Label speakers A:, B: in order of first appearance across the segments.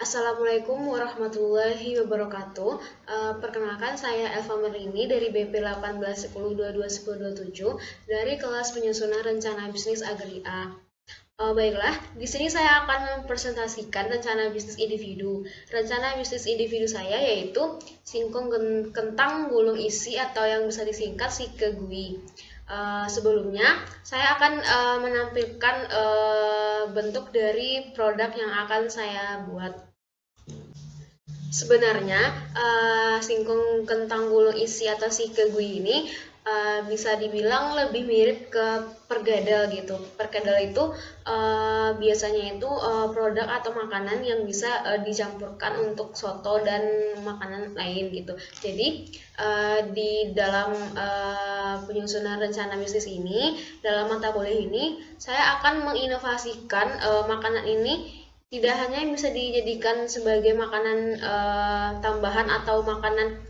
A: Assalamualaikum warahmatullahi wabarakatuh. Perkenalkan saya Elva Merlini dari BP 1810221027 dari kelas penyusunan rencana bisnis Agri A. Baiklah, di sini saya akan mempresentasikan rencana bisnis individu. Rencana bisnis individu saya yaitu singkong kentang gulung isi atau yang bisa disingkat sikegui. Sebelumnya, saya akan menampilkan bentuk dari produk yang akan saya buat. Sebenarnya singkong kentang gulung isi atau sikegui ini bisa dibilang lebih mirip ke perkedel gitu. Perkedel itu biasanya itu produk atau makanan yang bisa dicampurkan untuk soto dan makanan lain gitu. Jadi di dalam penyusunan rencana bisnis ini, dalam mata kuliah ini, saya akan menginovasikan makanan ini tidak hanya bisa dijadikan sebagai makanan tambahan atau makanan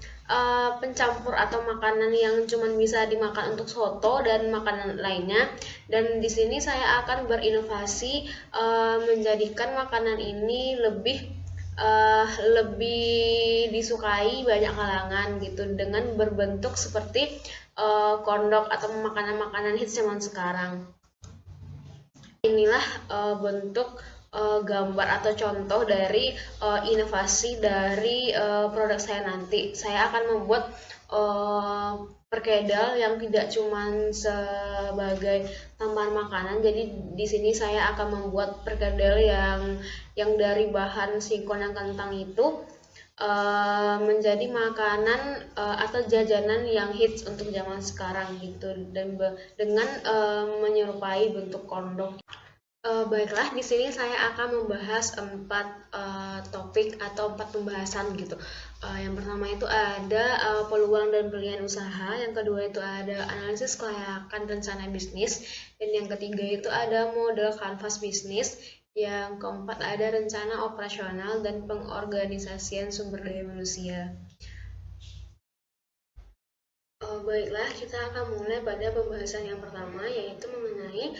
A: pencampur atau makanan yang cuma bisa dimakan untuk soto dan makanan lainnya. Dan di sini saya akan berinovasi menjadikan makanan ini lebih disukai banyak kalangan gitu dengan berbentuk seperti kondok atau makanan-makanan hits zaman sekarang. Inilah bentuk gambar atau contoh dari inovasi dari produk saya nanti. Saya akan membuat perkedel yang tidak cuma sebagai tambahan makanan. Jadi di sini saya akan membuat perkedel yang dari bahan singkong yang kentang itu menjadi makanan atau jajanan yang hits untuk zaman sekarang gitu, dan dengan menyerupai bentuk kondok. Baiklah, di sini saya akan membahas 4 topik atau 4 pembahasan gitu. Yang pertama itu ada peluang dan pilihan usaha, yang kedua itu ada analisis kelayakan rencana bisnis, dan yang ketiga itu ada model kanvas bisnis, yang keempat ada rencana operasional dan pengorganisasian sumber daya manusia. Baiklah, kita akan mulai pada pembahasan yang pertama, yaitu mengenai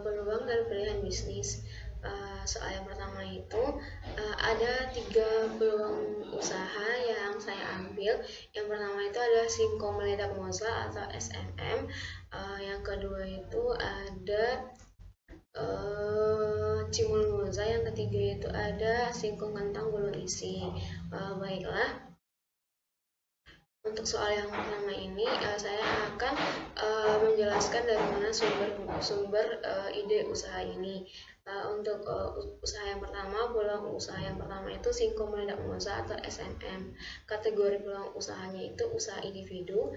A: peluang dan pilihan bisnis. Soal yang pertama itu ada 3 peluang usaha yang saya ambil. Yang pertama itu ada singkong meledak moza atau SMM. Yang kedua itu ada cimol moza. Yang ketiga itu ada singkong kentang gulung isi. Baiklah. Untuk soal yang pertama ini, saya akan menjelaskan dari mana sumber ide usaha ini. Untuk usaha yang pertama, peluang usaha yang pertama itu singkong meledak moza atau SMM. Kategori peluang usahanya itu usaha individu,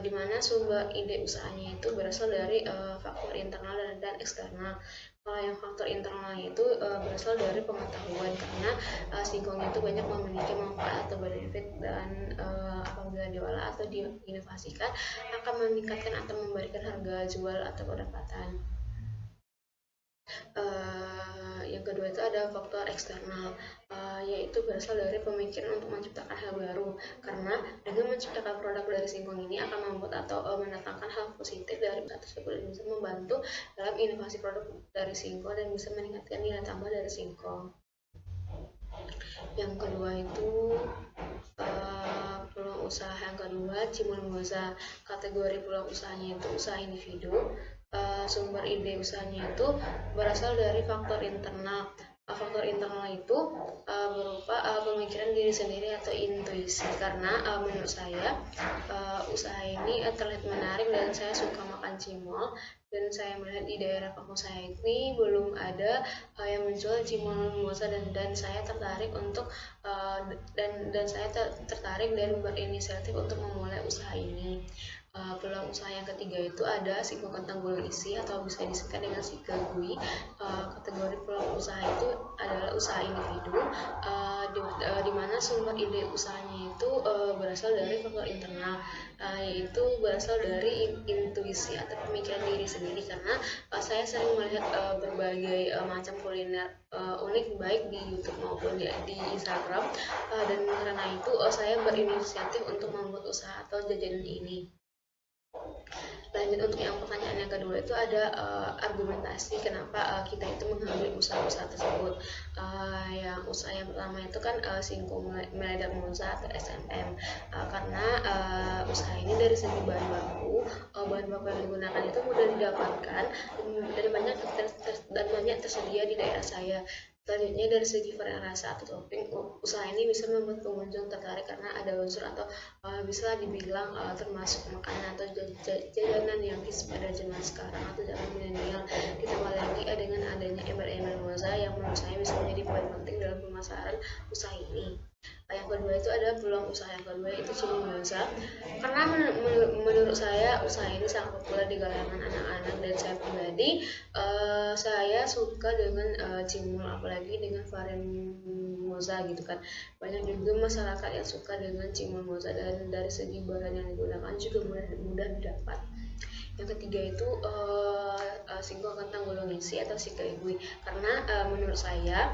A: di mana sumber ide usahanya itu berasal dari faktor internal dan eksternal. Kalau yang faktor internalnya itu berasal dari pengetahuan, karena singkong itu banyak memiliki manfaat atau benefit, dan apabila diolah atau diinovasikan akan meningkatkan atau memberikan harga jual atau pendapatan. Yang kedua itu ada faktor eksternal, yaitu berasal dari pemikiran untuk menciptakan hal baru, karena dengan menciptakan produk dari singkong ini akan membuat atau mendatangkan hal positif dari produk tersebut, dan bisa membantu dalam inovasi produk dari singkong dan bisa meningkatkan nilai tambah dari singkong. Yang kedua itu peluang usaha yang kedua, cimol moza. Kategori peluang usahanya itu usaha individu. Sumber ide usahanya itu berasal dari faktor internal. Faktor internal itu berupa pemikiran diri sendiri atau intuisi, karena menurut saya usaha ini terlihat menarik dan saya suka makan cimol, dan saya melihat di daerah kampung saya ini belum ada yang menjual cimol moza, dan saya tertarik untuk dan saya tertarik dan berinisiatif untuk memulai usaha ini. Peluang usaha yang ketiga itu ada singkong kentang gulung isi atau bisa disingkat dengan sikegui. Kategori peluang usaha itu adalah usaha individu, di mana sumber ide usahanya itu berasal dari faktor internal, yaitu berasal dari intuisi atau pemikiran diri sendiri, karena saya sering melihat berbagai macam kuliner unik baik di YouTube maupun di Instagram, dan karena itu saya berinisiatif untuk membuat usaha atau jajanan ini. Lanjut untuk yang pertanyaan yang kedua itu ada argumentasi kenapa kita itu mengambil usaha-usaha tersebut. Yang usaha yang pertama itu kan singkong meledak Monza atau SMM, karena usaha ini dari segi bahan baku yang digunakan itu mudah didapatkan dan banyak tersedia di daerah saya. Selanjutnya dari segi varian rasa atau topping, usaha ini bisa membuat pengunjung tertarik karena ada unsur atau bisa dibilang termasuk makanan atau jajanan yang hits pada zaman sekarang atau zaman milenial. Ditambah lagi dengan adanya embel-embel Moza yang menurut saya bisa menjadi poin penting dalam pemasaran usaha ini. Yang kedua itu ada peluang usaha yang kedua yaitu Cimol Moza, karena menurut saya usaha ini sangat populer di kalangan anak-anak dan saya pribadi saya suka dengan cimol apalagi dengan varian Moza gitu kan. Banyak juga masyarakat yang suka dengan cimol Moza dan dari segi bahan yang digunakan juga mudah didapat. Yang ketiga itu singkong kentang gulung isi atau sikegui, karena menurut saya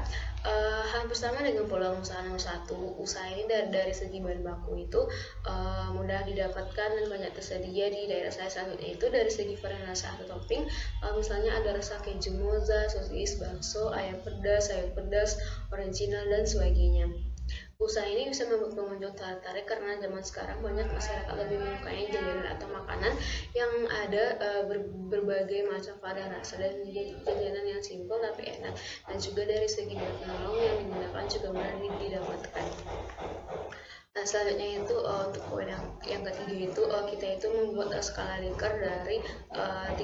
A: hampir sama dengan peluang usaha nomor satu. Usaha ini dari segi bahan baku itu mudah didapatkan dan banyak tersedia di daerah saya. Selanjutnya itu dari segi varian rasa atau topping, misalnya ada rasa keju moza, sosis, bakso, ayam pedas, sayur pedas, original dan sebagainya. Usaha ini bisa membuat pengunjung tertarik karena zaman sekarang banyak masyarakat lebih menyukai jajanan atau makanan yang ada berbagai macam varian rasa dan jajanan yang simpel tapi enak, dan juga dari segi bahan penolong yang digunakan juga mudah didapatkan. Nah, selanjutnya itu untuk poin yang ketiga itu kita itu membuat skala Likert dari 3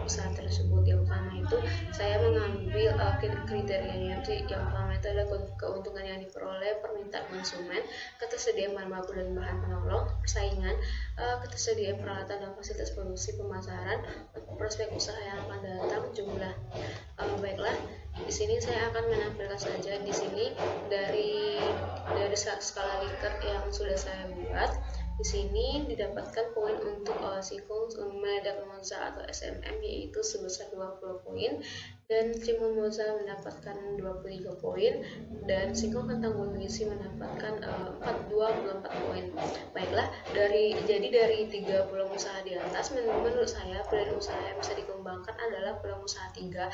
A: usaha tersebut. Yang pertama itu saya mengambil kriterianya yang pertama itu adalah keuntungan yang diperoleh, permintaan konsumen, ketersediaan bahan baku dan bahan penolong, persaingan, ketersediaan peralatan dan fasilitas produksi, pemasaran, prospek usaha yang akan datang, jumlah. Baiklah, di sini saya akan menampilkan saja di sini dari skala Likert yang sudah saya buat. Di sini didapatkan poin untuk singkong meledak Monza atau SMM yaitu sebesar 20 poin, dan Cimol Moza mendapatkan 23 poin, dan singkong kentang gulung isi mendapatkan 24 poin. Baiklah, dari 3 peluang usaha di atas, menurut saya peluang usaha yang bisa dikembangkan adalah peluang usaha 3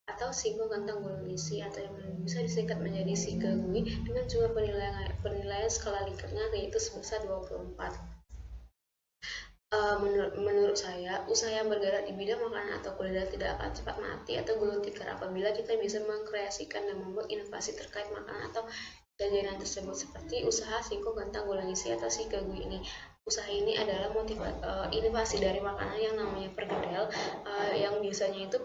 A: atau singkong kentang gulung isi atau yang bisa disingkat menjadi sikegui dengan jumlah penilaian skala Likertnya yaitu sebesar 24. Menurut saya, usaha yang bergerak di bidang makanan atau kuliner tidak akan cepat mati atau gulung tikar apabila kita bisa mengkreasikan dan membuat inovasi terkait makanan atau jajanan tersebut, seperti usaha singkong kentang gulung isi atau sikegui ini. Usaha ini adalah inovasi dari makanan yang namanya perkedel, yang biasanya itu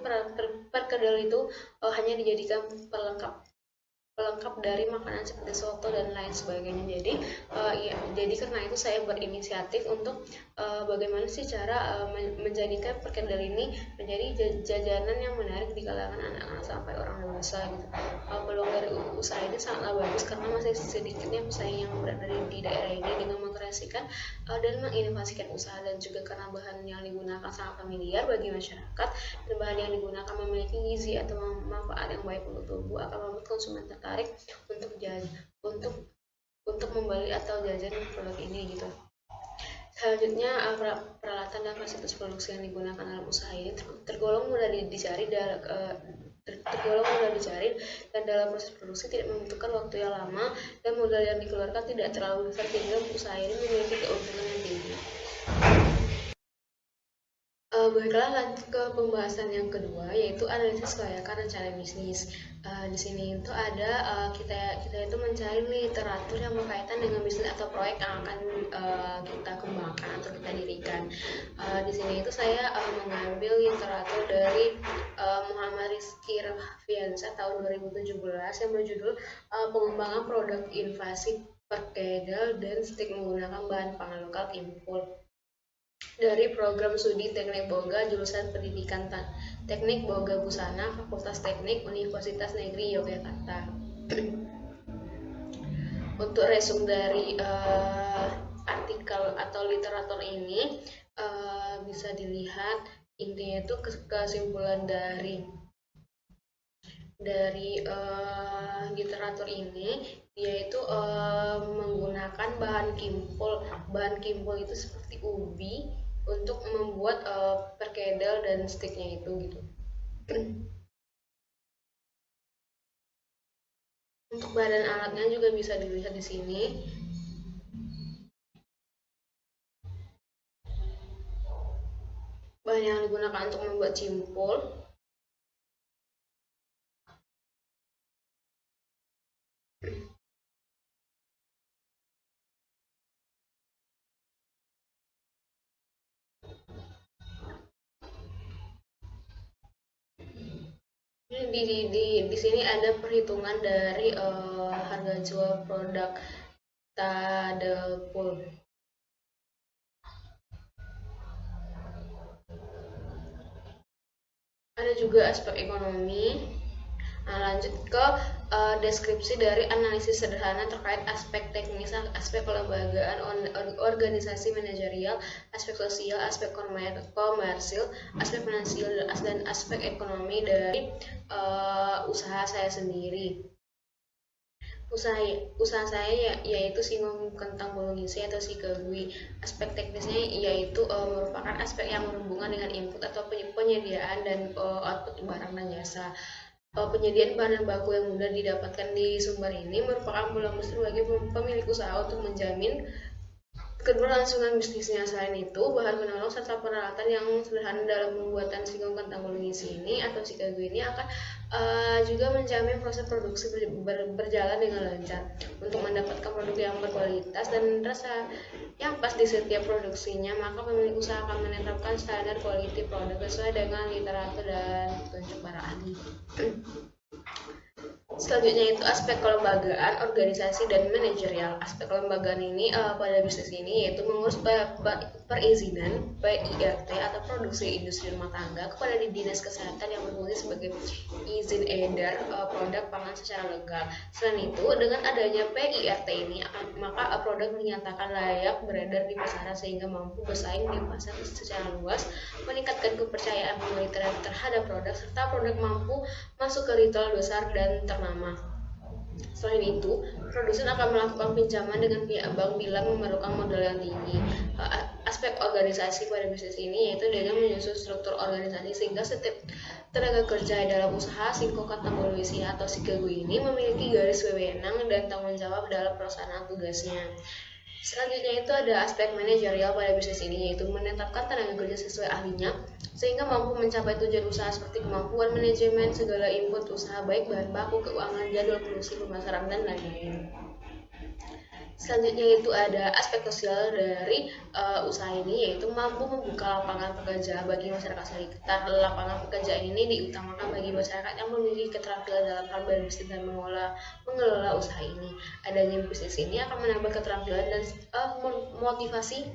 A: perkedel itu hanya dijadikan pelengkap dari makanan seperti soto dan lain sebagainya. Jadi karena itu saya berinisiatif untuk bagaimana sih cara menjadikan perkedel ini menjadi jajanan yang menarik di kalangan anak-anak sampai orang dewasa gitu. Peluang dari usaha ini sangatlah bagus karena masih sedikitnya pesaing yang berada di daerah ini dengan mengkreasikan dan menginovasikan usaha, dan juga karena bahan yang digunakan sangat familiar bagi masyarakat dan bahan yang digunakan memiliki gizi atau manfaat yang baik untuk tubuh akan membuat konsumen tertarik untuk membeli atau jajan produk ini gitu. Selanjutnya peralatan dan fasilitas produksi yang digunakan dalam usaha ini tergolong mudah dicari dan dalam proses produksi tidak membutuhkan waktu yang lama dan modal yang dikeluarkan tidak terlalu besar sehingga usaha ini memiliki keuntungan yang tinggi. Baiklah, lanjut ke pembahasan yang kedua yaitu analisis kelayakan rencana bisnis. Di sini itu ada kita itu mencari literatur yang berkaitan dengan bisnis atau proyek yang akan kita kembangkan atau kita dirikan. Di sini itu saya mengambil literatur dari Muhammad Rizky Rahfiansyah tahun 2017 yang berjudul pengembangan produk inovasi perkedel dan stik menggunakan bahan pangan lokal Kimpul, dari program studi Teknik Boga jurusan Pendidikan Teknik Boga Busana Fakultas Teknik Universitas Negeri Yogyakarta. Untuk resume dari artikel atau literatur ini bisa dilihat intinya itu kesimpulan dari literatur ini yaitu menggunakan bahan kimpul. Bahan kimpul itu seperti ubi, untuk membuat perkedel dan sticknya itu gitu. Untuk badan alatnya juga bisa dilihat di sini. Bahan yang digunakan untuk membuat cimpul. Di sini ada perhitungan dari harga jual produk Tadelpool. Ada juga aspek ekonomi. Nah, lanjut ke deskripsi dari analisis sederhana terkait aspek teknis, aspek kelembagaan, organisasi manajerial, aspek sosial, aspek komersil, aspek finansial, dan aspek ekonomi dari usaha saya sendiri. Usaha saya yaitu singgung kentang bolu ngisi atau sikagui. Aspek teknisnya yaitu merupakan aspek yang berhubungan dengan input atau penyediaan dan output barang dan jasa. Penyediaan bahan baku yang mudah didapatkan di sumber ini merupakan peluang besar bagi pemilik usaha untuk menjamin keberlangsungan bisnisnya. Selain itu, bahan penolong serta peralatan yang sederhana dalam pembuatan singkong kentang bolu ngisi ini atau sikagui ini akan juga menjamin proses produksi berjalan dengan lancar untuk mendapatkan produk yang berkualitas dan rasa yang pas di setiap produksinya. Maka pemilik usaha akan menetapkan standar quality produk sesuai dengan literatur dan petunjuk para ahli. Selanjutnya itu aspek kelembagaan, organisasi, dan manajerial. Aspek kelembagaan ini pada bisnis ini yaitu mengurus perizinan PIRT atau produksi industri rumah tangga kepada dinas kesehatan yang berfungsi sebagai izin edar produk pangan secara legal. Selain itu, dengan adanya PIRT ini maka produk dinyatakan layak beredar di pasaran sehingga mampu bersaing di pasar secara luas, meningkatkan kepercayaan pembeli terhadap produk serta produk mampu masuk ke retail besar dan ternama. Selain itu, produsen akan melakukan pinjaman dengan pihak bank bila memerlukan modal yang tinggi. Aspek organisasi pada bisnis ini yaitu dengan menyusun struktur organisasi sehingga setiap tenaga kerja dalam usaha singkong kentang bolu ngisi atau sikagui ini memiliki garis wewenang dan tanggung jawab dalam pelaksanaan tugasnya. Selanjutnya itu ada aspek manajerial pada bisnis ini yaitu menetapkan tenaga kerja sesuai ahlinya sehingga mampu mencapai tujuan usaha seperti kemampuan manajemen segala input usaha baik bahan baku, keuangan, jadwal produksi, pemasaran, dan lain-lain. Selanjutnya itu ada aspek sosial dari usaha ini yaitu mampu membuka lapangan pekerjaan bagi masyarakat sekitar. Lapangan pekerjaan ini diutamakan bagi masyarakat yang memiliki keterampilan dalam hal berbisnis dan mengelola usaha ini. Adanya bisnis ini akan menambah keterampilan dan motivasi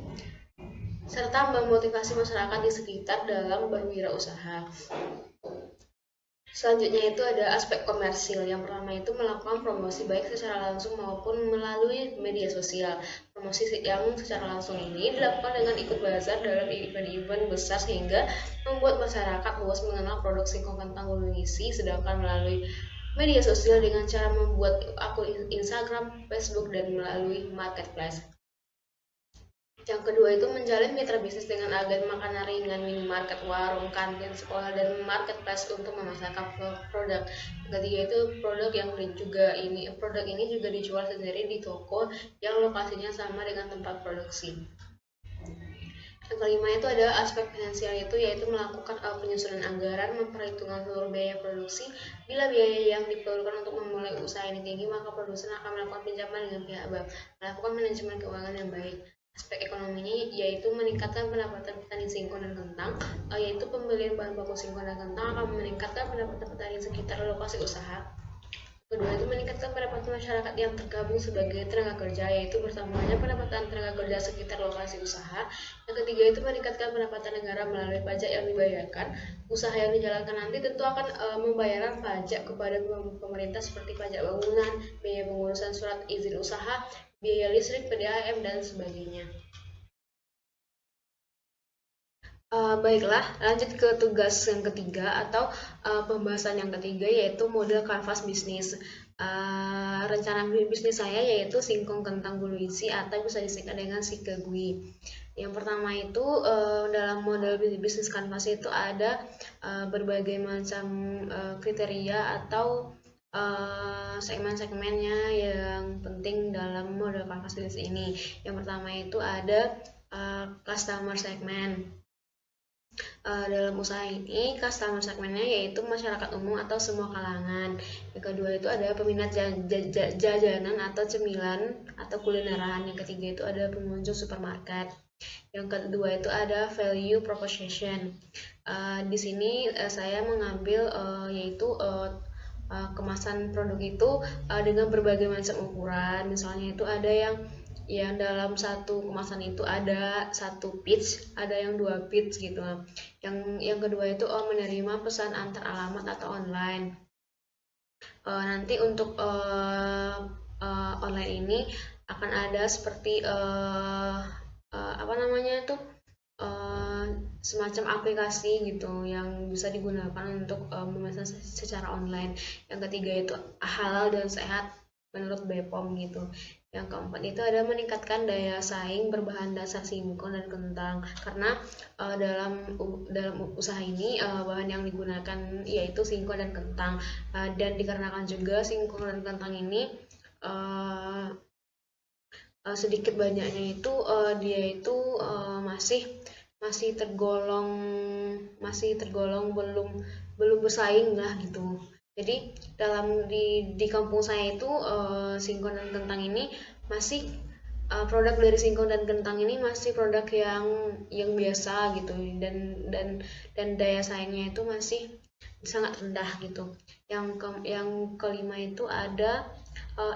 A: serta memotivasi masyarakat di sekitar dalam berwirausaha. Selanjutnya itu ada aspek komersil. Yang pertama itu melakukan promosi baik secara langsung maupun melalui media sosial. Promosi yang secara langsung ini dilakukan dengan ikut bazar dalam event-event besar sehingga membuat masyarakat luas mengenal produk singkong kentang bolu ngisi. Sedangkan melalui media sosial dengan cara membuat akun Instagram, Facebook, dan melalui marketplace. Yang kedua itu menjalin mitra bisnis dengan agen makanan ringan, minimarket, warung, kantin, sekolah, dan marketplace untuk memasarkan produk. Yang ketiga itu produk ini juga dijual sendiri di toko yang lokasinya sama dengan tempat produksi. Yang kelima itu adalah aspek finansial yaitu melakukan penyusunan anggaran, memperhitungkan seluruh biaya produksi. Bila biaya yang diperlukan untuk memulai usaha ini tinggi, maka produsen akan melakukan pinjaman dengan pihak bank, melakukan manajemen keuangan yang baik. Aspek ekonominya yaitu meningkatkan pendapatan petani singkong dan kentang, yaitu pembelian bahan baku singkong dan kentang akan meningkatkan pendapatan petani sekitar lokasi usaha. Kedua itu meningkatkan pendapatan masyarakat yang tergabung sebagai tenaga kerja, yaitu bertambahnya pendapatan tenaga kerja sekitar lokasi usaha. Yang ketiga itu meningkatkan pendapatan negara melalui pajak yang dibayarkan. Usaha yang dijalankan nanti tentu akan membayarkan pajak kepada pemerintah seperti pajak bangunan, biaya pengurusan surat izin usaha, biaya listrik, PDAM, dan sebagainya. Baiklah, lanjut ke tugas yang ketiga atau pembahasan yang ketiga yaitu model kanvas bisnis. rencana bisnis saya yaitu singkong kentang bulu isi atau bisa disingkat dengan sikegui. Yang pertama itu dalam model bisnis kanvas itu ada berbagai macam kriteria atau segmen-segmennya yang penting dalam model kanvas bisnis ini. Yang pertama itu ada customer segment. Dalam usaha ini customer segmennya yaitu masyarakat umum atau semua kalangan. Yang kedua itu ada peminat jajanan atau cemilan atau kulineran. Yang ketiga itu ada pengunjung supermarket. Yang kedua itu ada value proposition. Di sini saya mengambil yaitu kemasan produk itu dengan berbagai macam ukuran. Misalnya itu ada yang dalam satu kemasan itu ada satu pitch, ada yang 2 pitch gitu. Yang kedua itu menerima pesan antar alamat atau online. Nanti untuk online ini akan ada seperti apa namanya itu semacam aplikasi gitu yang bisa digunakan untuk memesan secara online. Yang ketiga itu halal dan sehat menurut BPOM gitu. Yang keempat itu ada meningkatkan daya saing berbahan dasar singkong dan kentang, karena dalam usaha ini bahan yang digunakan yaitu singkong dan kentang, dan dikarenakan juga singkong dan kentang ini sedikit banyaknya itu dia itu masih tergolong belum bersaing lah gitu. Jadi di kampung saya itu singkong dan kentang ini masih produk dari singkong dan kentang ini masih produk yang biasa gitu, dan daya saingnya itu masih sangat rendah gitu. Yang kelima itu ada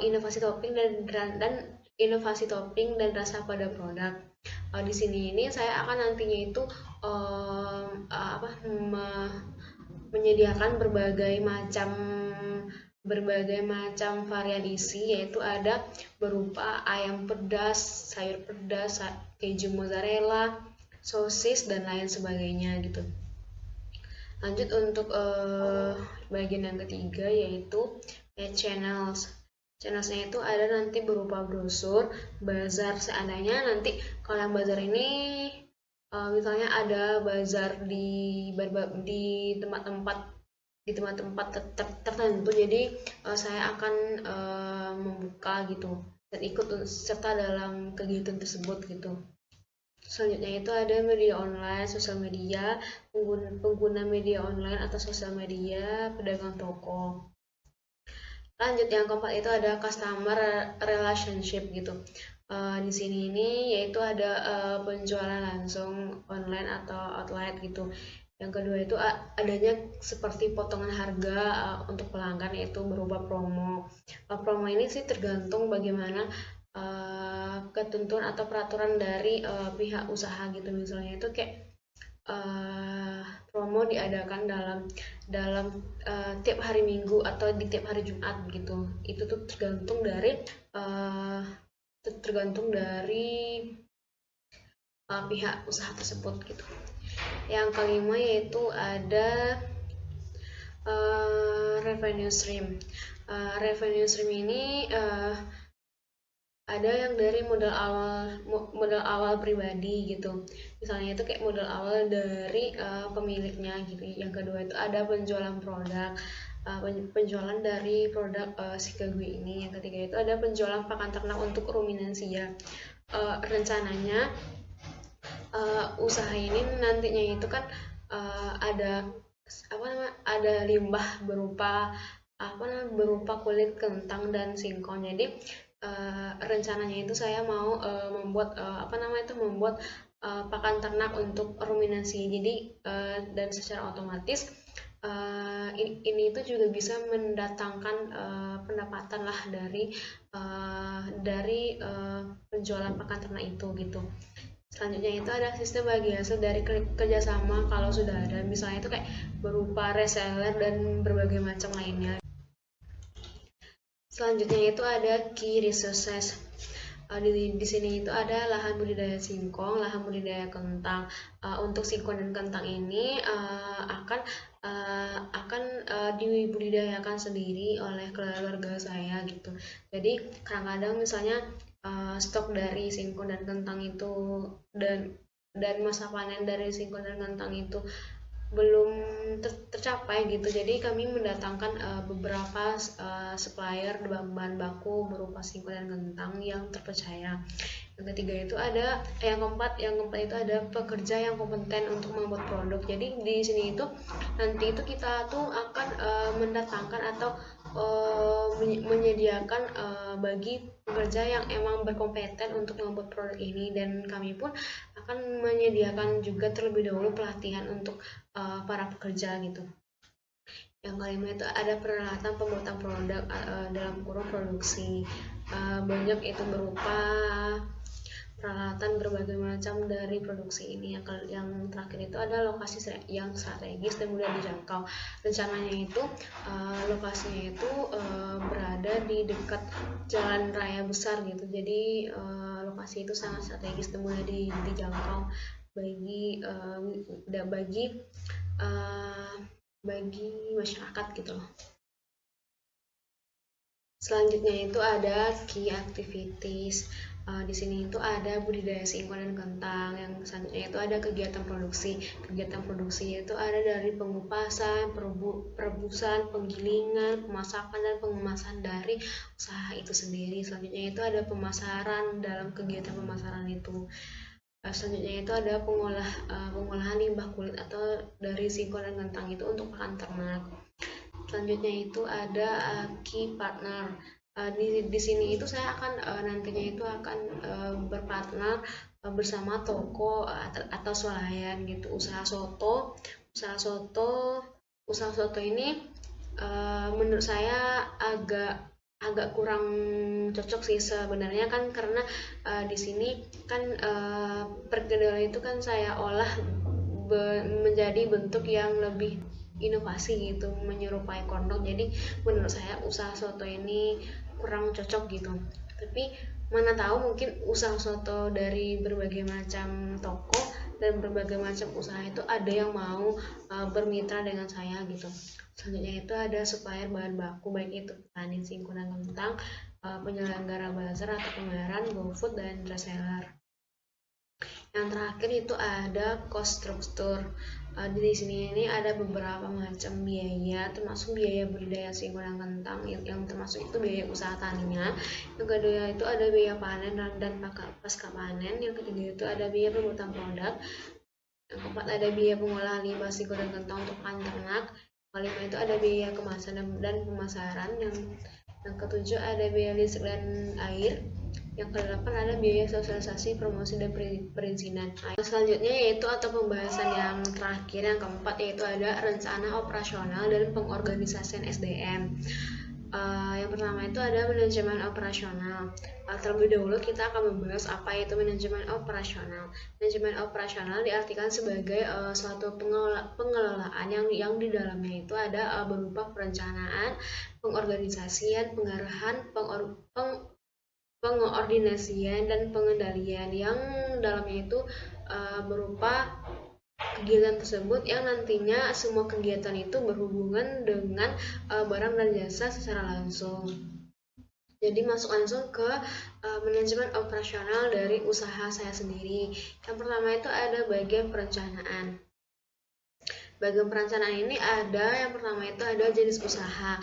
A: inovasi topping dan inovasi topping dan rasa pada produk. Di sini ini saya akan nantinya itu menyediakan berbagai macam varian isi, yaitu ada berupa ayam pedas, sayur pedas, keju mozzarella, sosis dan lain sebagainya gitu. Lanjut untuk bagian yang ketiga yaitu channels. Channelsnya itu ada nanti berupa brosur, bazar. Seandainya nanti kalau yang bazar ini misalnya ada bazar di tempat-tempat tertentu, jadi saya akan membuka gitu dan ikut serta dalam kegiatan tersebut gitu. Selanjutnya itu ada media online, sosial media, pengguna media online atau sosial media, pedagang toko. Lanjut yang keempat itu ada customer relationship gitu. Di sini ini yaitu ada penjualan langsung online atau outlet gitu. Yang kedua itu adanya seperti potongan harga untuk pelanggan, yaitu berupa promo. Promo ini sih tergantung bagaimana ketentuan atau peraturan dari pihak usaha gitu. Misalnya itu kayak promo diadakan dalam tiap hari Minggu atau di tiap hari Jumat gitu. Itu tuh tergantung dari pihak usaha tersebut gitu. Yang kelima yaitu ada revenue stream. Revenue stream ini ada yang dari modal awal pribadi gitu. Misalnya itu kayak modal awal dari pemiliknya gitu. Yang kedua itu ada penjualan produk, penjualan dari produk sikegui ini. Yang ketiga itu ada penjualan pakan ternak untuk ruminansia. Rencananya usaha ini nantinya itu kan ada limbah berupa kulit kentang dan singkong. Jadi rencananya itu saya mau membuat pakan ternak untuk ruminasi. Jadi dan secara otomatis ini itu juga bisa mendatangkan pendapatan lah dari penjualan pakan ternak itu gitu. Selanjutnya itu ada sistem bagi hasil dari kerjasama kalau sudah ada, misalnya itu kayak berupa reseller dan berbagai macam lainnya. Selanjutnya itu ada key resources. Di sini itu ada lahan budidaya singkong, lahan budidaya kentang. Untuk singkong dan kentang ini akan akan dibudidayakan sendiri oleh keluarga saya gitu. Jadi kadang-kadang misalnya stok dari singkong dan kentang itu dan masa panen dari singkong dan kentang itu belum tercapai gitu. Jadi kami mendatangkan beberapa supplier bahan baku berupa singkong dan kentang yang terpercaya. Yang ketiga itu ada yang keempat itu ada pekerja yang kompeten untuk membuat produk. Jadi di sini itu nanti itu kita tuh akan mendatangkan atau menyediakan bagi pekerja yang emang berkompeten untuk membuat produk ini, dan kami pun akan menyediakan juga terlebih dahulu pelatihan untuk para pekerja gitu. Yang kelima itu ada peralatan pembuatan produk dalam kurung produksi. Banyak itu berupa peralatan berbagai macam dari produksi ini. Yang terakhir itu ada lokasi yang strategis dan mudah dijangkau. Rencananya itu lokasinya itu berada di dekat jalan raya besar gitu. Jadi lokasi itu sangat strategis dan mudah dijangkau bagi masyarakat gitu loh. Selanjutnya itu ada key activities. Di sini itu ada budidaya singkong dan kentang. Yang selanjutnya itu ada kegiatan produksi. Kegiatan produksi itu ada dari pengupasan, perebusan, penggilingan, pemasakan, dan pengemasan dari usaha itu sendiri. Selanjutnya itu ada pemasaran. Dalam kegiatan pemasaran itu selanjutnya itu ada pengolahan limbah kulit atau dari singkong dan kentang itu untuk pakan ternak. Selanjutnya itu ada key partner. Di sini itu saya akan nantinya itu akan berpartner bersama toko atau swalayan gitu. Usaha soto ini menurut saya agak kurang cocok sih sebenarnya kan, karena di sini kan perkedel itu kan saya olah menjadi bentuk yang lebih inovasi gitu, menyerupai kondok. Jadi menurut saya usaha soto ini kurang cocok gitu. Tapi mana tahu mungkin usaha soto dari berbagai macam toko dan berbagai macam usaha itu ada yang mau bermitra dengan saya gitu. Selanjutnya itu ada supplier bahan baku, baik itu petani singkong dan kentang, penyelenggara bazar atau pembayaran, GoFood, dan reseller. Yang terakhir itu ada cost structure. Di sini ini ada beberapa macam biaya, termasuk biaya budidaya singkong dan kentang yang termasuk itu biaya usaha taninya. Yang kedua itu ada biaya panen dan pasca panen. Yang ketiga itu ada biaya pembuatan produk. Yang keempat ada biaya pengolahan limbah singkong dan kentang untuk pakan ternak. Kelima itu ada biaya kemasan dan pemasaran. Yang ketujuh ada biaya listrik dan air. Yang kedelapan ada biaya sosialisasi, promosi, dan perizinan. Selanjutnya yaitu atau pembahasan yang terakhir, yang keempat, yaitu ada rencana operasional dan pengorganisasian SDM. Yang pertama itu ada manajemen operasional. Terlebih dahulu kita akan membahas apa itu manajemen operasional. Manajemen operasional diartikan sebagai suatu pengelolaan yang di dalamnya itu ada berupa perencanaan, pengorganisasian, pengarahan, pengordinasian, dan pengendalian, yang dalamnya itu berupa kegiatan tersebut yang nantinya semua kegiatan itu berhubungan dengan barang dan jasa secara langsung. Jadi masuk langsung ke manajemen operasional dari usaha saya sendiri. Yang pertama itu ada bagian perencanaan. Bagian perencanaan ini ada, yang pertama itu ada jenis usaha.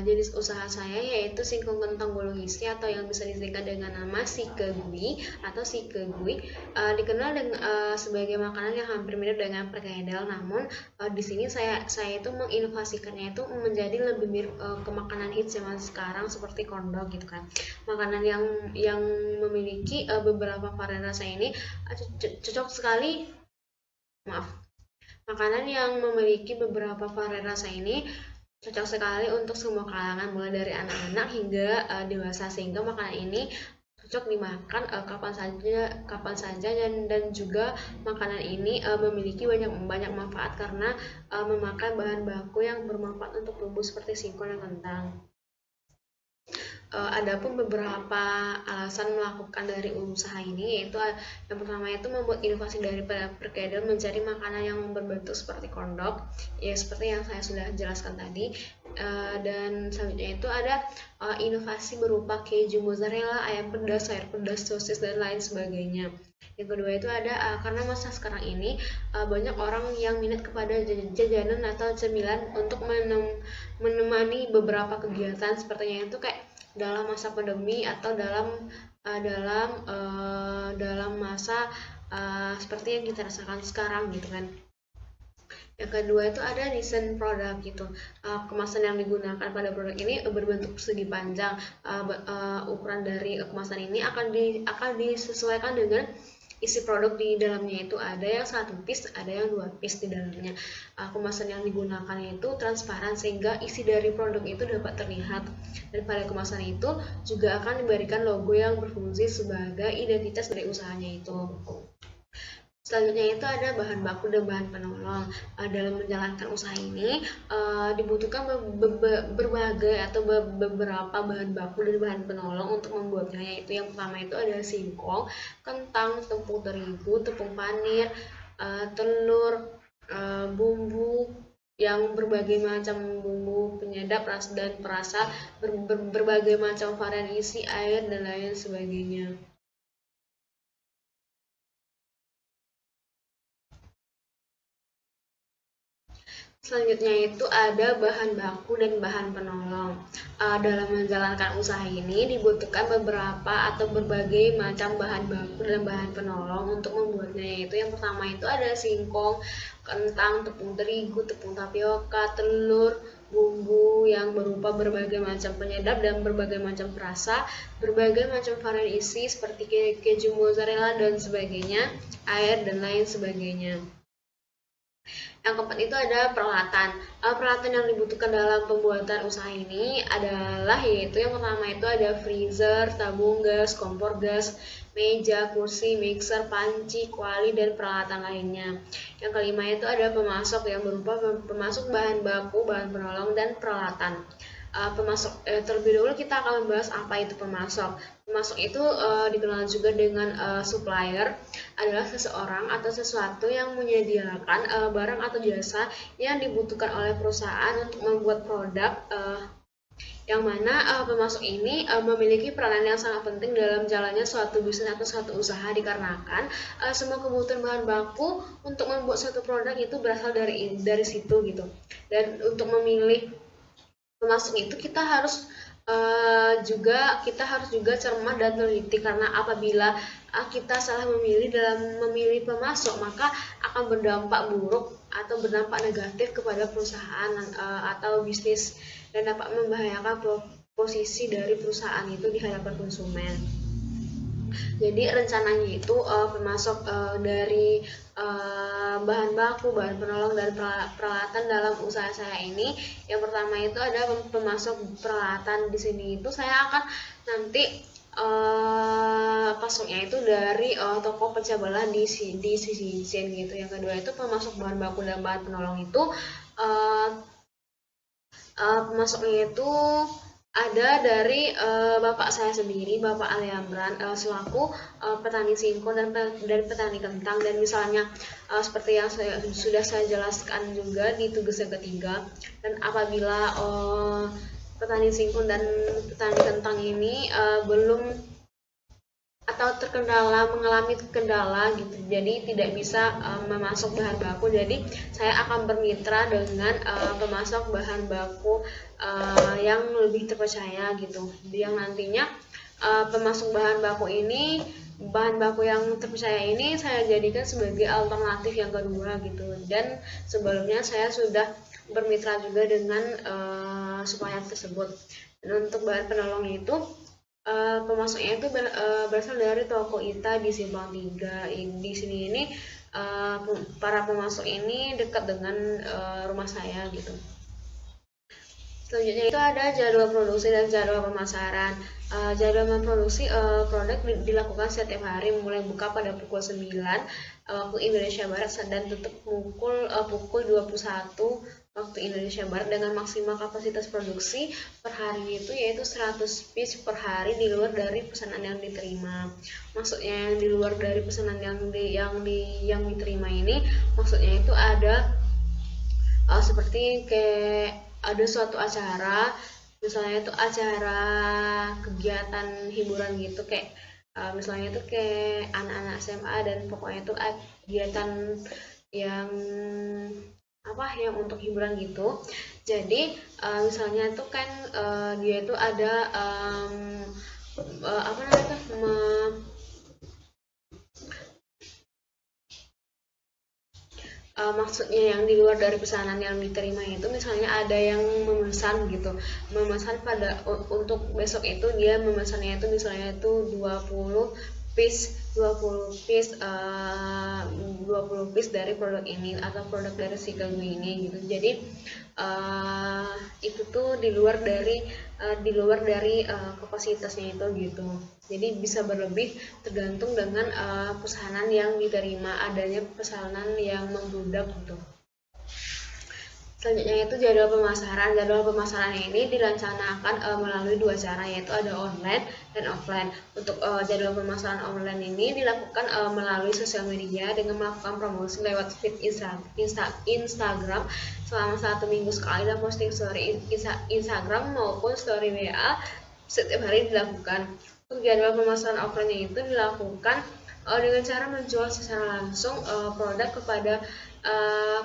A: Jenis usaha saya yaitu singkong kentang gulung isi, atau yang bisa disingkat dengan nama sikegui atau sikegui. Dikenal sebagai makanan yang hampir mirip dengan perkedel, namun di sini saya itu menginovasikannya itu menjadi lebih mirip ke makanan hits zaman sekarang seperti kondok gitu kan. Makanan yang memiliki beberapa varian rasa ini cocok sekali. Makanan yang memiliki beberapa varian rasa ini cocok sekali untuk semua kalangan, mulai dari anak-anak hingga dewasa, sehingga makanan ini cocok dimakan kapan saja dan juga makanan ini memiliki banyak manfaat karena memakan bahan baku yang bermanfaat untuk tubuh seperti singkong dan kentang. Adapun beberapa alasan melakukan dari usaha ini, yaitu yang pertama itu membuat inovasi dari perkedel mencari makanan yang berbentuk seperti kondok, ya seperti yang saya sudah jelaskan tadi. Dan selanjutnya itu ada inovasi berupa keju mozzarella, ayam pedas, sayur pedas, sosis, dan lain sebagainya. Yang kedua itu ada karena masa sekarang ini banyak orang yang minat kepada jajanan atau cemilan untuk menemani beberapa kegiatan sepertinya itu kayak dalam masa pandemi atau dalam masa seperti yang kita rasakan sekarang gitu kan. Yang kedua itu ada desain produk gitu. Kemasan yang digunakan pada produk ini berbentuk persegi panjang. Ukuran dari kemasan ini akan disesuaikan dengan isi produk di dalamnya. Itu ada yang 1 piece, ada yang 2 piece di dalamnya. Kemasan yang digunakan itu transparan sehingga isi dari produk itu dapat terlihat. Dan pada kemasan itu juga akan diberikan logo yang berfungsi sebagai identitas dari usahanya itu. Selanjutnya itu ada bahan baku dan bahan penolong. Dalam menjalankan usaha ini dibutuhkan berbagai atau beberapa bahan baku dan bahan penolong untuk membuatnya, yaitu yang pertama itu ada singkong, kentang, tepung terigu, tepung panir, telur, bumbu yang berbagai macam bumbu penyedap rasa dan perasa, berbagai macam varian isi, air, dan lain sebagainya. Selanjutnya itu ada bahan baku dan bahan penolong. Dalam menjalankan usaha ini dibutuhkan beberapa atau berbagai macam bahan baku dan bahan penolong untuk membuatnya, yaitu yang pertama itu ada singkong, kentang, tepung terigu, tepung tapioka, telur, bumbu yang berupa berbagai macam penyedap dan berbagai macam perasa, berbagai macam varian isi seperti keju mozzarella dan sebagainya, air dan lain sebagainya. Yang keempat itu ada peralatan. Peralatan yang dibutuhkan dalam pembuatan usaha ini adalah yaitu yang pertama itu ada freezer, tabung gas, kompor gas, meja, kursi, mixer, panci, kuali, dan peralatan lainnya. Yang kelima itu ada pemasok yang berupa pemasok bahan baku, bahan penolong, dan peralatan. Terlebih dahulu kita akan membahas apa itu pemasok. Pemasok itu dikenal juga dengan supplier, adalah seseorang atau sesuatu yang menyediakan barang atau jasa yang dibutuhkan oleh perusahaan untuk membuat produk, yang mana pemasok ini memiliki peranan yang sangat penting dalam jalannya suatu bisnis atau suatu usaha, dikarenakan semua kebutuhan bahan baku untuk membuat suatu produk itu berasal dari situ gitu. Dan untuk memilih pemasok itu kita harus juga cermat dan teliti, karena apabila kita salah dalam memilih pemasok, maka akan berdampak buruk atau berdampak negatif kepada perusahaan atau bisnis, dan dapat membahayakan posisi dari perusahaan itu di hadapan konsumen. Jadi rencananya itu pemasok dari bahan baku, bahan penolong, dan peralatan dalam usaha saya ini, yang pertama itu ada pemasok peralatan. Di sini itu saya akan nanti pasoknya itu dari toko pecah belah di sisi gitu. Yang kedua itu pemasok bahan baku dan bahan penolong itu pemasoknya itu ada dari bapak saya sendiri, Bapak Ali Amran, selaku petani singkong dan petani kentang. Dan misalnya seperti yang sudah saya jelaskan juga di tugas yang ketiga, dan apabila petani singkong dan petani kentang ini belum atau mengalami kendala gitu, jadi tidak bisa memasok bahan baku, jadi saya akan bermitra dengan pemasok bahan baku yang lebih terpercaya gitu, yang nantinya pemasok bahan baku yang terpercaya ini saya jadikan sebagai alternatif yang kedua gitu. Dan sebelumnya saya sudah bermitra juga dengan supplier tersebut. Dan untuk bahan penolong itu pemasoknya itu berasal dari toko Ita di Simpang 3. Di sini ini para pemasok ini dekat dengan rumah saya gitu. Selanjutnya itu ada jadwal produksi dan jadwal pemasaran. Jadwal memproduksi produk dilakukan setiap hari, mulai buka pada pukul 9 waktu Indonesia Barat dan tutup pukul 21 waktu Indonesia Barat dengan maksimal kapasitas produksi per hari itu yaitu 100 piece per hari di luar dari pesanan yang diterima. Maksudnya yang di luar dari pesanan yang diterima ini maksudnya itu ada seperti kayak ada suatu acara, misalnya itu acara kegiatan hiburan gitu, kayak misalnya itu kayak anak-anak SMA dan pokoknya itu kegiatan yang yang untuk hiburan gitu. Jadi misalnya itu kan dia itu ada apa namanya maksudnya yang di luar dari pesanan yang diterima itu misalnya ada yang memesan gitu, memesan untuk besok itu dia memesannya itu misalnya itu 20 piece 20 piece dari produk ini atau produk dari si Gagu ini gitu. Jadi itu tuh di luar dari kapasitasnya itu gitu. Jadi bisa berlebih tergantung dengan pesanan yang diterima, adanya pesanan yang membludak gitu. Selanjutnya itu jadwal pemasaran. Jadwal pemasaran ini direncanakan melalui dua cara, yaitu ada online dan offline. Untuk jadwal pemasaran online ini dilakukan melalui sosial media dengan melakukan promosi lewat feed Instagram selama 1 minggu sekali dan posting story Instagram maupun story WA setiap hari dilakukan. Untuk jadwal pemasaran offline itu dilakukan dengan cara menjual secara langsung produk kepada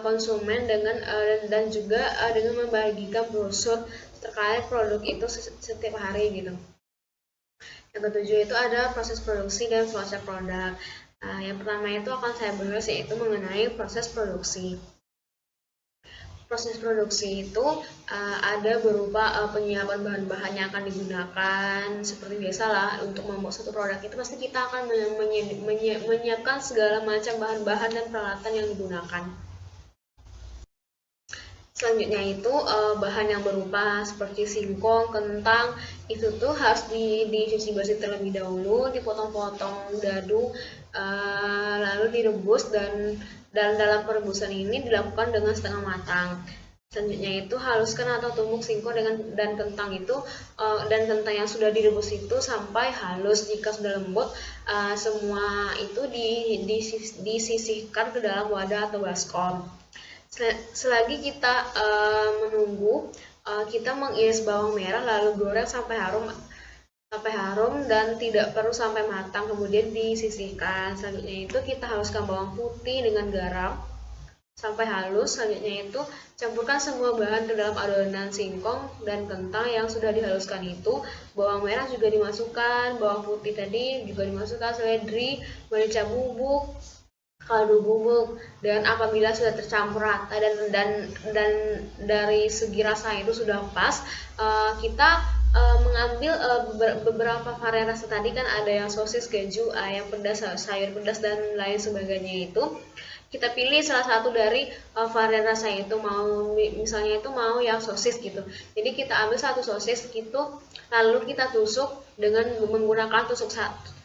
A: konsumen dan juga dengan membagikan brosur terkait produk itu setiap hari gitu. Yang ketujuh itu ada proses produksi dan proses produk. Yang pertama itu akan saya bahas yaitu mengenai proses produksi. Proses produksi itu ada berupa penyiapan bahan-bahan yang akan digunakan. Seperti biasalah untuk membuat satu produk itu pasti kita akan menyiapkan segala macam bahan-bahan dan peralatan yang digunakan. Selanjutnya itu bahan yang berupa seperti singkong, kentang itu tuh harus dicuci bersih terlebih dahulu, dipotong-potong dadu, lalu direbus dan dalam perebusan ini dilakukan dengan setengah matang. Selanjutnya itu haluskan atau tumbuk singkong dan kentang itu dan kentang yang sudah direbus itu sampai halus. Jika sudah lembut, semua itu disisihkan ke dalam wadah atau baskom. Selagi kita menunggu, kita mengiris bawang merah lalu goreng sampai harum dan tidak perlu sampai matang, kemudian disisihkan. Selanjutnya itu kita haluskan bawang putih dengan garam sampai halus. Selanjutnya itu campurkan semua bahan ke dalam adonan singkong dan kentang yang sudah dihaluskan itu. Bawang merah juga dimasukkan, bawang putih tadi juga dimasukkan, seledri, merica bubuk, kaldu bubuk, dan apabila sudah tercampur rata dan dari segi rasa itu sudah pas, kita mengambil beberapa varian rasa tadi kan ada yang sosis, keju, ayam pedas, sayur pedas dan lain sebagainya itu. Kita pilih salah satu dari varian rasa itu, misalnya itu mau yang sosis gitu. Jadi kita ambil satu sosis gitu, lalu kita tusuk dengan menggunakan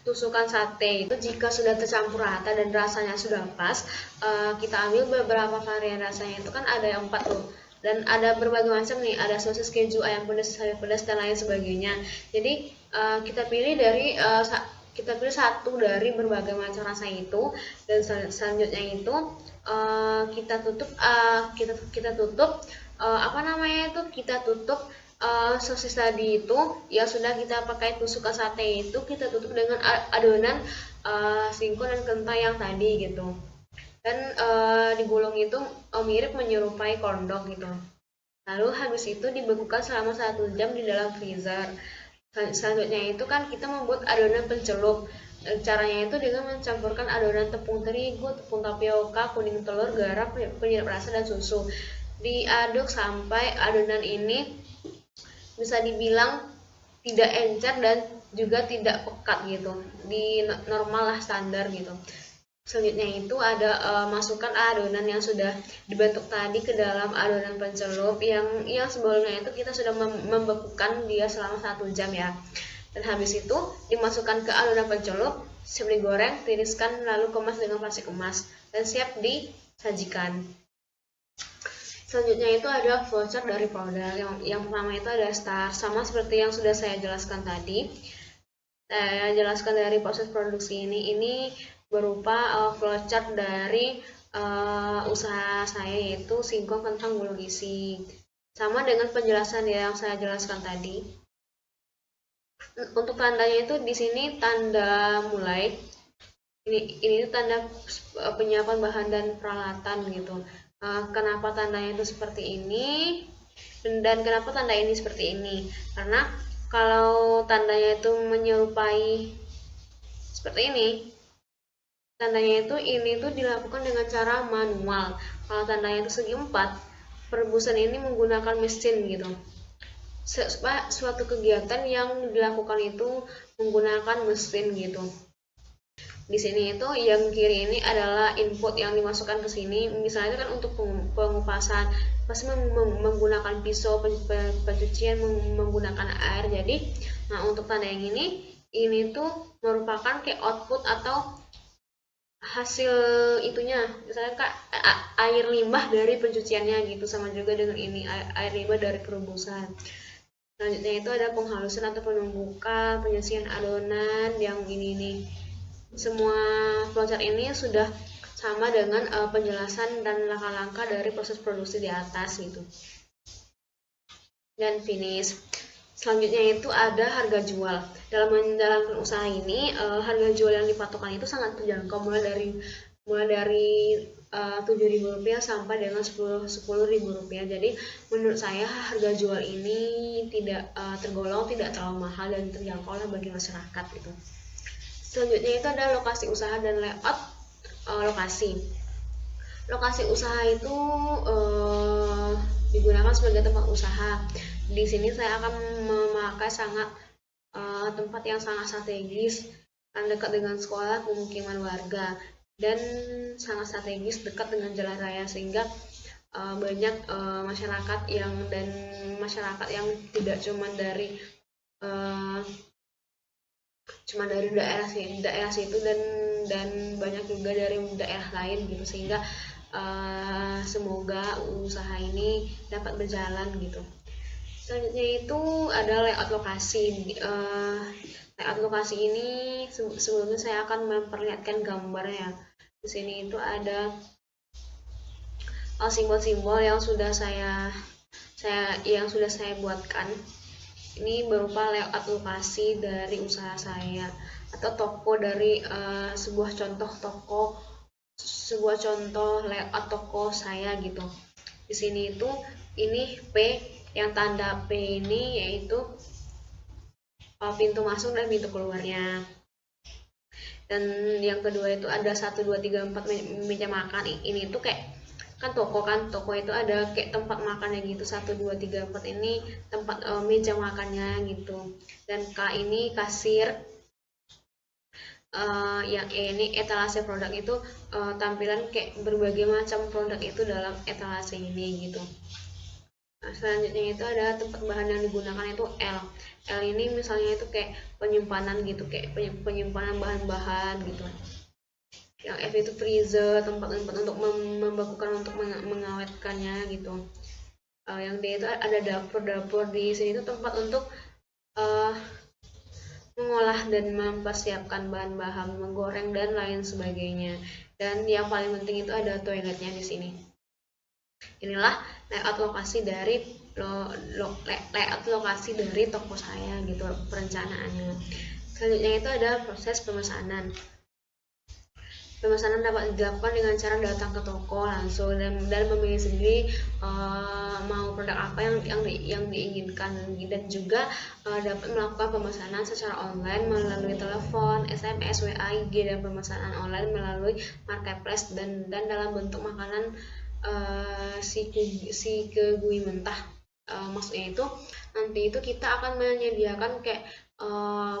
A: tusukan sate itu. Jika sudah tercampur rata dan rasanya sudah pas, kita ambil beberapa varian rasanya itu kan ada yang 4 tuh. Dan ada berbagai macam nih, ada sosis, keju, ayam pedas, sayur pedas dan lain sebagainya. Jadi kita pilih satu dari berbagai macam rasa itu, dan selanjutnya itu kita tutup sosis tadi itu yang sudah kita pakai tusukan sate itu, kita tutup dengan adonan singkong dan kentang yang tadi gitu. Dan digulung itu mirip menyerupai kondok gitu. Lalu habis itu dibekukan selama 1 jam di dalam freezer. Selanjutnya itu kan kita membuat adonan pencelup. Caranya itu dengan mencampurkan adonan tepung terigu, tepung tapioka, kuning telur, garam, penyedap rasa dan susu. Diaduk sampai adonan ini bisa dibilang tidak encer dan juga tidak pekat gitu, di normal lah, standar gitu. Selanjutnya itu ada masukkan adonan yang sudah dibentuk tadi ke dalam adonan pencelup yang sebelumnya itu kita sudah membekukan dia selama 1 jam ya. Dan habis itu dimasukkan ke adonan pencelup, siap digoreng, tiriskan lalu kemas dengan plastik emas dan siap disajikan. Selanjutnya itu ada flowchart dari produk. Yang pertama itu ada start, sama seperti yang sudah saya jelaskan tadi. Saya jelaskan dari proses produksi ini berupa flowchart dari usaha saya, yaitu singkong kentang gulung isi. Sama dengan penjelasan yang saya jelaskan tadi. Untuk tandanya itu di sini tanda mulai. Ini tanda penyiapan bahan dan peralatan gitu. Kenapa tandanya itu seperti ini dan kenapa tanda ini seperti ini? Karena kalau tandanya itu menyerupai seperti ini, tandanya itu ini tuh dilakukan dengan cara manual. Kalau tandanya itu segi 4, perebusan ini menggunakan mesin gitu. Suatu kegiatan yang dilakukan itu menggunakan mesin gitu. Di sini itu yang kiri ini adalah input yang dimasukkan ke sini. Misalnya kan untuk pengupasan pasti menggunakan pisau, pencucian menggunakan air. Jadi, nah untuk tanda yang ini tuh merupakan kayak output atau hasil itunya. Misalnya kak air limbah dari pencuciannya gitu, sama juga dengan ini air limbah dari perebusan. Selanjutnya itu ada penghalusan atau penumbukan, penyisian adonan yang ini nih. Semua flowchart ini sudah sama dengan penjelasan dan langkah-langkah dari proses produksi di atas gitu. Dan finish. Selanjutnya itu ada harga jual. Dalam menjalankan usaha ini, harga jual yang dipatokan itu sangat terjangkau, mulai dari Rp7.000 sampai dengan Rp10.000. Jadi menurut saya harga jual ini tidak tergolong tidak terlalu mahal dan terjangkau lah bagi masyarakat gitu. Selanjutnya itu ada lokasi usaha dan layout lokasi. Lokasi usaha itu digunakan sebagai tempat usaha. Di sini saya akan memakai tempat yang sangat strategis, dekat dengan sekolah, pemukiman warga, dan sangat strategis dekat dengan jalan raya, sehingga banyak masyarakat yang tidak cuma dari daerah situ dan banyak juga dari daerah lain gitu, sehingga semoga usaha ini dapat berjalan gitu. Selanjutnya itu ada layout lokasi. Layout lokasi ini sebelumnya saya akan memperlihatkan gambarnya. Di sini itu ada simbol-simbol yang sudah saya buatkan. Ini berupa layout lokasi dari usaha saya atau toko dari sebuah contoh layout toko saya gitu. Di sini itu ini P, yang tanda P ini yaitu pintu masuk dan pintu keluarnya. Dan yang kedua itu ada 1, 2, 3, 4 meja makan. Ini tuh kayak kan toko itu ada kayak tempat makannya gitu, 1, 2, 3, 4 ini tempat meja makannya gitu. Dan K ini kasir. Yang E ini etalase produk itu tampilan kayak berbagai macam produk itu dalam etalase ini gitu. Nah, selanjutnya itu ada tempat bahan yang digunakan itu L. L ini misalnya itu kayak penyimpanan gitu, kayak penyimpanan bahan-bahan gitu. Yang F itu freezer, tempat untuk membekukan, untuk mengawetkannya gitu. Yang D itu ada dapur di sini itu tempat untuk mengolah dan mempersiapkan bahan-bahan, menggoreng dan lain sebagainya. Dan yang paling penting itu ada toiletnya di sini. Inilah layout lokasi dari toko saya gitu, perencanaannya. Selanjutnya itu ada proses pemesanan. Pemesanan dapat dilakukan dengan cara datang ke toko langsung dan memilih sendiri mau produk apa yang diinginkan, dan juga dapat melakukan pemesanan secara online melalui telepon, SMS, WA, IG, dan pemesanan online melalui marketplace dan dalam bentuk makanan si kegui mentah. Maksudnya itu nanti itu kita akan menyediakan kayak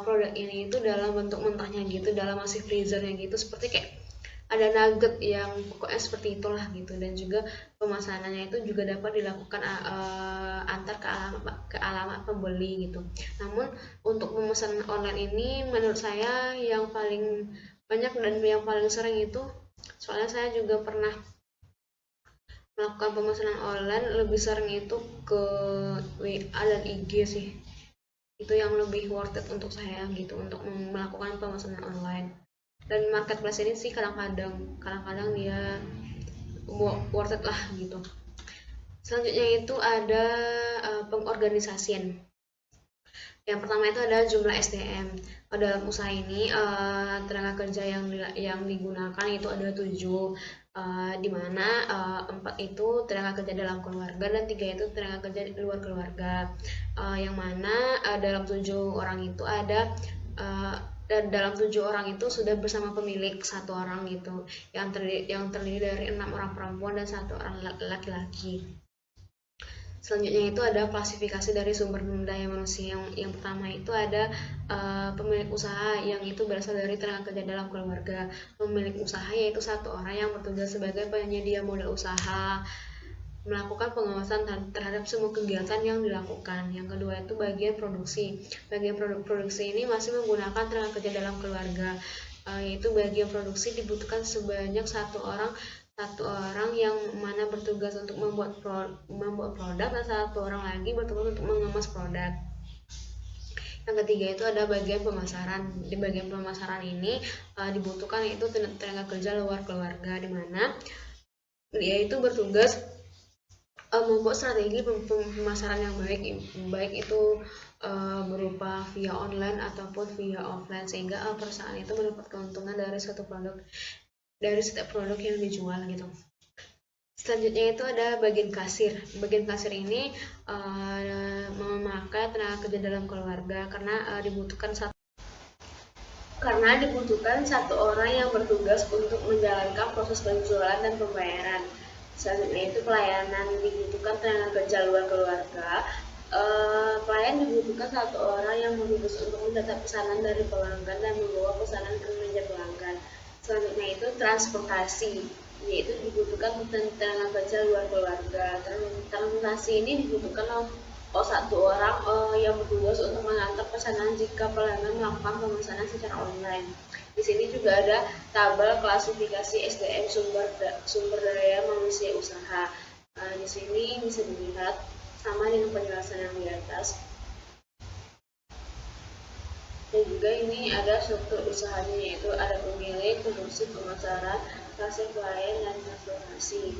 A: produk ini itu dalam bentuk mentahnya gitu, dalam masih freezernya gitu, seperti kayak ada nugget yang pokoknya seperti itulah gitu. Dan juga pemesanannya itu juga dapat dilakukan antar ke alamat pembeli gitu. Namun untuk pemesanan online ini menurut saya yang paling banyak dan yang paling sering itu, soalnya saya juga pernah melakukan pemesanan online, lebih sering itu ke WA dan IG sih. Itu yang lebih worth it untuk saya gitu, untuk melakukan pemesanan online. Dan marketplace ini sih kadang-kadang dia worth it lah gitu. Selanjutnya itu ada pengorganisasian. Yang pertama itu ada jumlah SDM. Dalam usaha ini tenaga kerja yang digunakan itu ada 7, di mana 4 itu tenaga kerja dalam keluarga dan 3 itu tenaga kerja di luar keluarga. Yang mana dalam 7 orang itu ada dan dalam 7 orang itu sudah bersama pemilik 1 orang gitu, yang terdiri dari 6 orang perempuan dan 1 orang laki-laki. Selanjutnya itu ada klasifikasi dari sumber daya manusia. Yang pertama itu ada pemilik usaha, yang itu berasal dari tenaga kerja dalam keluarga. Pemilik usaha yaitu 1 orang yang bertugas sebagai penyedia modal usaha, melakukan pengawasan terhadap semua kegiatan yang dilakukan. Yang kedua itu bagian produksi. Bagian produksi ini masih menggunakan tenaga kerja dalam keluarga, yaitu bagian produksi dibutuhkan sebanyak 1 orang yang mana bertugas untuk membuat produk dan 1 orang lagi bertugas untuk mengemas produk. Yang ketiga itu ada bagian pemasaran. Di bagian pemasaran ini dibutuhkan yaitu tenaga kerja luar keluarga, di mana dia itu bertugas membuat strategi pemasaran yang baik itu berupa via online ataupun via offline, sehingga perusahaan itu mendapat keuntungan dari setiap produk yang dijual gitu. Selanjutnya itu ada bagian kasir. Bagian kasir ini memakai tenaga kerja dalam keluarga karena dibutuhkan satu orang yang bertugas untuk menjalankan proses penjualan dan pembayaran. Selanjutnya itu pelayanan, dibutuhkan tenaga kerja luar keluarga. Pelayan dibutuhkan 1 orang yang bertugas untuk mencatat pesanan dari pelanggan dan membawa pesanan ke meja pelanggan. Selanjutnya itu transportasi, yaitu dibutuhkan tenaga kerja luar keluarga. Transportasi ini dibutuhkan 1 orang yang bertugas untuk mengantar pesanan jika pelanggan melakukan pemesanan secara online. Di sini juga ada tabel klasifikasi SDM, sumber daya manusia usaha. Di sini bisa dilihat sama dengan penjelasan yang di atas. Dan juga ini ada struktur usahanya, yaitu ada pemilik, produksi, pemasaran, kasir, pelayan, dan transportasi.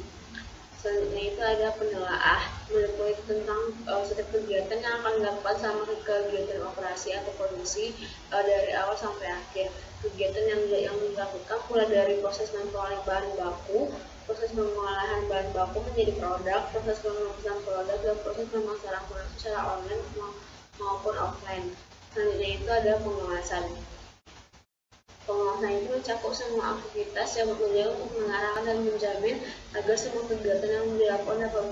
A: Selanjutnya itu ada penelaah, meliputi tentang setiap kegiatan yang akan dilakukan sama kegiatan operasi atau produksi dari awal sampai akhir. Kegiatan yang dilakukan mulai dari proses memperoleh bahan baku, proses pengolahan bahan baku menjadi produk, proses pengemasan produk, dan proses pemasaran produk secara online maupun offline. Selanjutnya itu ada pengawasan. Pengawasan itu mencakup semua aktivitas yang bertujuan untuk mengarahkan dan menjamin agar semua kegiatan yang dilakukan dapat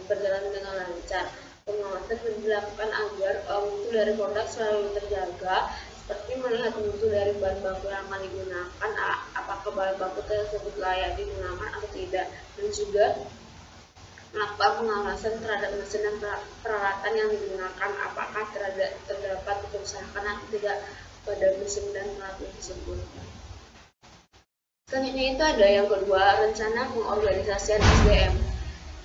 A: berjalan dengan lancar. Pengawasan dilakukan agar mutu dari produk selalu terjaga, seperti melihat mutu dari bahan baku yang akan digunakan, apakah bahan baku tersebut layak digunakan atau tidak, dan juga melakukan pengawasan terhadap mesin dan peralatan yang digunakan, apakah terdapat kerusakan atau tidak pada mesin dan peralatan tersebut. Selanjutnya itu ada yang kedua, rencana pengorganisasian SDM.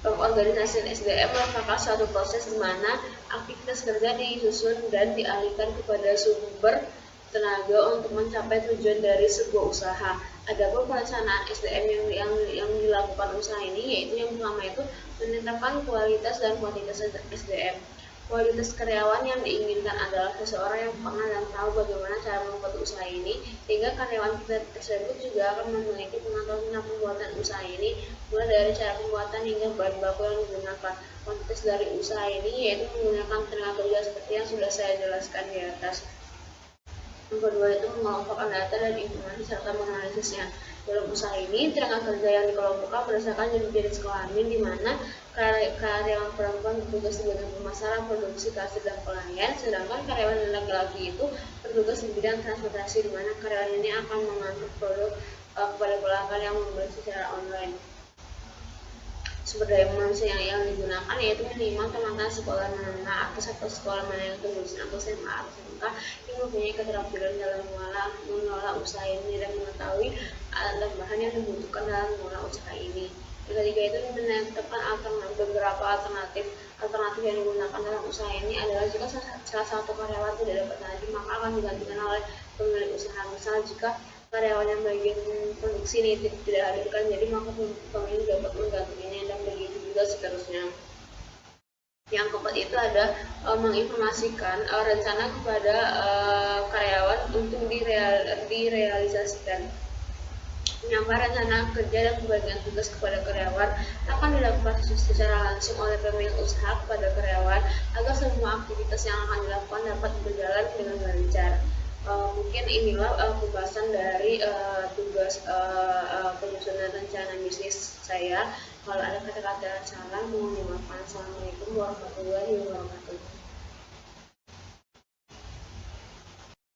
A: Pengorganisasian SDM merupakan suatu proses di mana aktivitas kerja disusun dan dialihkan kepada sumber tenaga untuk mencapai tujuan dari sebuah usaha. Adapun perencanaan SDM yang dilakukan usaha ini, yaitu yang pertama itu menetapkan kualitas dan kuantitas SDM. Kualitas karyawan yang diinginkan adalah seseorang yang paham dan tahu bagaimana cara membuat usaha ini, sehingga karyawan tersebut juga akan memiliki pengetahuan tentang pembuatan usaha ini, mulai dari cara pembuatan hingga bahan baku yang digunakan. Kuantitas dari usaha ini yaitu menggunakan tenaga kerja seperti yang sudah saya jelaskan di atas. Yang kedua itu mengelompokkan data dan informasi serta menganalisisnya. Dalam usaha ini, tenaga kerja yang dikelompokkan berdasarkan jenis kelamin, di mana karyawan perempuan bertugas di bidang pemasaran, produksi, kasir, dan pelayan, sedangkan karyawan laki-laki itu bertugas di bidang transportasi, di mana karyawan ini akan mengangkut produk kepada pelanggan yang membeli secara online. Sumber daya manusia yang digunakan yaitu minimal teman-teman sekolah menengah atau sekolah menengah ke lulusan atau SMA atau SMK yang mempunyai keterampilan dalam mengelola usaha ini dan mengetahui alat tambahan yang dibutuhkan dalam mengelola usaha ini. Yang ketiga itu menetapkan beberapa alternatif yang digunakan dalam usaha ini adalah jika salah satu karyawan tidak dapat hadir maka akan digantikan oleh pemilik usaha. Misal jika karyawan yang bagian produksi ini tidak hadirkan, jadi maka pemilik dapat menggantinya dan begitu juga seterusnya. Yang keempat itu ada menginformasikan rencana kepada karyawan untuk direalisasikan. Menyampaikan rencana kerja dan pembagian tugas kepada karyawan akan dilakukan secara langsung oleh pemilik usaha kepada karyawan agar semua aktivitas yang akan dilakukan dapat berjalan dengan lancar. Mungkin inilah pembahasan dari tugas penyusunan rencana bisnis saya. Kalau ada kata-kata salah, mohon dimaafkan. Assalamualaikum warahmatullahi wabarakatuh.